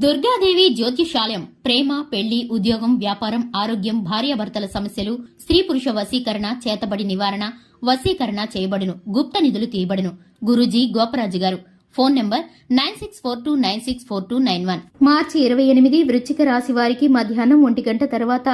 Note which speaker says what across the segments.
Speaker 1: దుర్గాదేవి జ్యోతిషాలయం ప్రేమ, పెళ్లి, ఉద్యోగం, వ్యాపారం, ఆరోగ్యం, భార్యాభర్తల సమస్యలు, స్త్రీ పురుష వశీకరణ, చేతబడి నివారణ, వశీకరణ చేయబడును, గుప్త నిధులు తీయబడును. గురూజీ గోపరాజు గారు. Phone number 9642964291. మార్చి 28 వృశ్చిక రాశి వారికి మధ్యాహ్నం 1 గంట తర్వాత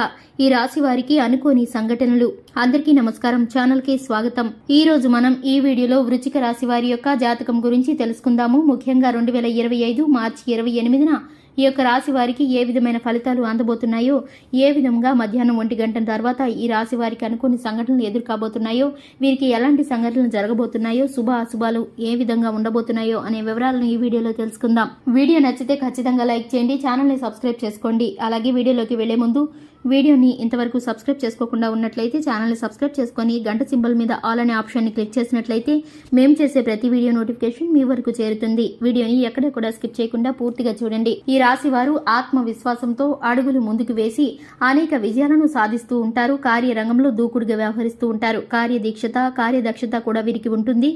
Speaker 1: ఈ రాశి వారికి అనుకోని సంఘటనలు. అందరికీ నమస్కారం, ఛానల్ కి స్వాగతం. ఈ రోజు మనం ఈ వీడియోలో వృశ్చిక రాశి వారి యొక్క జాతకం గురించి తెలుసుకుందాము. ముఖ్యంగా 2025 మార్చి 28న ఈ యొక్క రాశి వారికి ఏ విధమైన ఫలితాలు అందబోతున్నాయో, ఏ విధంగా మధ్యాహ్నం 1 గంట తర్వాత ఈ రాశి వారికి అనుకోని సంఘటనలు ఎదుర్కోబోతున్నాయో, వీరికి ఎలాంటి సంఘటనలు జరగబోతున్నాయో, శుభ అశుభాలు ఏ విధంగా ఉండబోతున్నాయో అనే వివరాలను ఈ వీడియోలో తెలుసుకుందాం. వీడియో నచ్చితే ఖచ్చితంగా లైక్ చేయండి, ఛానల్ ని సబ్స్క్రైబ్ చేసుకోండి. అలాగే వీడియోలోకి వెళ్లే ముందు వీడియోని ఇంతవరకు సబ్స్క్రైబ్ చేసుకోకుండా ఉన్నట్లయితే ఛానల్ ని సబ్స్క్రైబ్ చేసుకుని గంట సింబల్ మీద ఆల్ అనే ఆప్షన్ ని క్లిక్ చేసినట్లయితే మేము చేసే ప్రతి వీడియో నోటిఫికేషన్ మీ వరకు చేరుతుంది. వీడియోని ఎక్కడ కూడా స్కిప్ చేయకుండా పూర్తిగా చూడండి. ఈ రాశి వారు ఆత్మవిశ్వాసంతో అడుగులు ముందుకు వేసి అనేక విజయాలను సాధిస్తూ ఉంటారు. కార్యరంగంలో దూకుడుగా వ్యవహరిస్తూ ఉంటారు. కార్యదీక్షత, కార్యదక్షత కూడా వీరికి ఉంటుంది.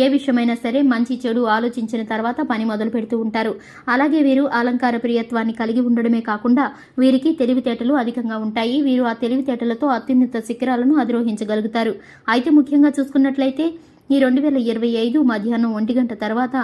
Speaker 1: ఏ విషయమైనా సరే మంచి చెడు ఆలోచించిన తర్వాత పని మొదలు పెడుతూ ఉంటారు. అలాగే వీరు అలంకార ప్రియత్వాన్ని కలిగి ఉండడమే కాకుండా వీరికి తెలివితేటలు అధికంగా ఉంటాయి. వీరు ఆ తెలివితేటలతో అత్యున్నత శిఖరాలను అధిరోహించగలుగుతారు. అయితే ముఖ్యంగా చూసుకున్నట్లయితే ఈ 2025 మధ్యాహ్నం 1 గంట తర్వాత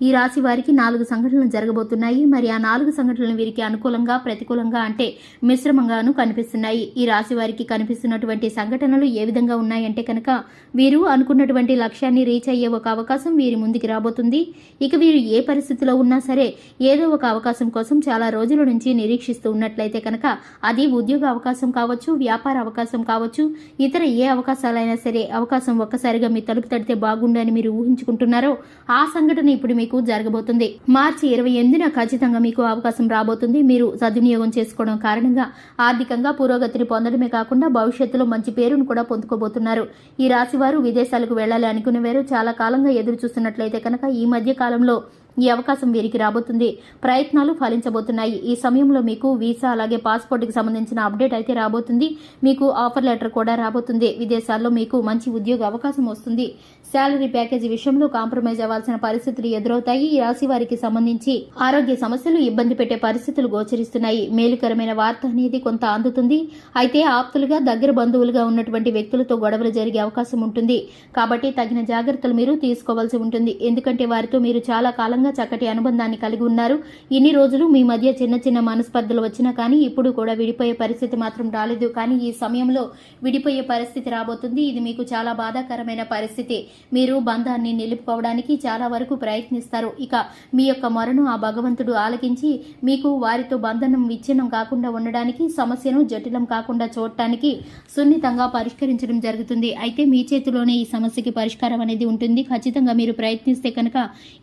Speaker 1: ఈ రాశి వారికి 4 సంఘటనలు జరగబోతున్నాయి. మరి ఆ 4 సంఘటనలు వీరికి అనుకూలంగా, ప్రతికూలంగా అంటే మిశ్రమంగాను కనిపిస్తున్నాయి. ఈ రాశి వారికి కనిపిస్తున్నటువంటి సంఘటనలు ఏ విధంగా ఉన్నాయంటే కనుక వీరు అనుకున్నటువంటి లక్ష్యాన్ని రీచ్ అయ్యే ఒక అవకాశం వీరి ముందుకు రాబోతుంది. ఇక వీరు ఏ పరిస్థితిలో ఉన్నా సరే ఏదో ఒక అవకాశం కోసం చాలా రోజుల నుంచి నిరీక్షిస్తూ ఉన్నట్లయితే కనుక అది ఉద్యోగ అవకాశం కావచ్చు, వ్యాపార అవకాశం కావచ్చు, ఇతర ఏ అవకాశాలైనా సరే అవకాశం ఒక్కసారిగా మీ తలుపు తడితే బాగుండని మీరు ఊహించుకుంటున్నారో ఆ సంఘటన ఇప్పుడు మీకు జరగబోతుంది. మార్చి 28న ఖచ్చితంగా మీకు అవకాశం రాబోతుంది. మీరు సద్వినియోగం చేసుకోవడం కారణంగా ఆర్థికంగా పురోగతిని పొందడమే కాకుండా భవిష్యత్తులో మంచి పేరును కూడా పొందుకోబోతున్నారు. ఈ రాశి వారు విదేశాలకు వెళ్లాలి అనుకునేవారు చాలా కాలంగా ఎదురు చూస్తున్నట్లయితే కనుక ఈ మధ్య కాలంలో ఈ అవకాశం వీరికి రాబోతుంది. ప్రయత్నాలు ఫలించబోతున్నాయి. ఈ సమయంలో మీకు వీసా అలాగే పాస్పోర్ట్ కి సంబంధించిన అప్డేట్ అయితే రాబోతుంది. మీకు ఆఫర్ లెటర్ కూడా రాబోతుంది. విదేశాల్లో మీకు మంచి ఉద్యోగ అవకాశం వస్తుంది. శాలరీ ప్యాకేజీ విషయంలో కాంప్రమైజ్ అవ్వాల్సిన పరిస్థితులు ఎదురవుతాయి. ఈ రాశి వారికి సంబంధించి ఆరోగ్య సమస్యలు ఇబ్బంది పెట్టే పరిస్థితులు గోచరిస్తున్నాయి. మేలుకరమైన వార్త అనేది కొంత అందుతుంది. అయితే ఆప్తులుగా, దగ్గర బంధువులుగా ఉన్నటువంటి వ్యక్తులతో గొడవలు జరిగే అవకాశం ఉంటుంది. కాబట్టి తగిన జాగ్రత్తలు మీరు తీసుకోవాల్సి ఉంటుంది. ఎందుకంటే వారితో మీరు చాలా కాలంగా చక్కటి అనుబంధాన్ని కలిగి ఉన్నారు. ఇన్ని రోజులు మీ మధ్య చిన్న చిన్న మనస్పర్ధలు వచ్చినా కానీ ఇప్పుడు కూడా విడిపోయే పరిస్థితి మాత్రం రాలేదు. కానీ ఈ సమయంలో విడిపోయే పరిస్థితి రాబోతుంది. ఇది మీకు చాలా బాధాకరమైన పరిస్థితి. మీరు బంధాన్ని నిలుపుకోవడానికి చాలా వరకు ప్రయత్నిస్తారు. ఇక మీ యొక్క మొరను ఆ భగవంతుడు ఆలకించి మీకు వారితో బంధనం విచ్ఛిన్నం కాకుండా ఉండడానికి, సమస్యను జటిలం కాకుండా చూడటానికి సున్నితంగా పరిష్కరించడం జరుగుతుంది. అయితే మీ చేతిలోనే ఈ సమస్యకి పరిష్కారం అనేది ఉంటుంది. ఖచ్చితంగా మీరు ప్రయత్నిస్తే కనుక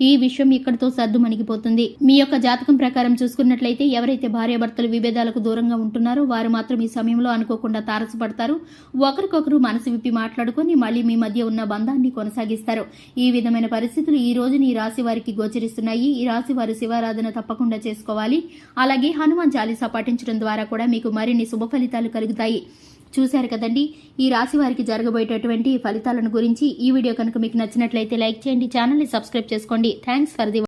Speaker 1: ఈ విషయం ఇక్కడితో సర్దు మణిగిపోతుంది. మీ యొక్క జాతకం ప్రకారం చూసుకున్నట్లయితే ఎవరైతే భార్యాభర్తలు విభేదాలకు దూరంగా ఉంటున్నారో వారు మాత్రం ఈ సమయంలో అనుకోకుండా తారసపడతారు. ఒకరికొకరు మనసు విప్పి మాట్లాడుకుని మళ్లీ మీ మధ్య ఉన్న బంధాన్ని కొనసాగిస్తారు. ఈ విధమైన పరిస్థితులు ఈ రోజున ఈ రాశి వారికి గోచరిస్తున్నాయి. ఈ రాశి వారు శివారాధన తప్పకుండా చేసుకోవాలి. అలాగే హనుమాన్ చాలీసా పఠించడం ద్వారా కూడా మీకు మరిన్ని శుభ ఫలితాలు కలుగుతాయి. చూశారు కదండి ఈ రాశి వారికి జరగబోయేటటువంటి ఫలితాలను గురించి. ఈ వీడియో కనుక మీకు నచ్చినట్లయితే లైక్ చేయండి, ఛానల్ ని సబ్స్క్రైబ్ చేసుకోండి. Thanks for the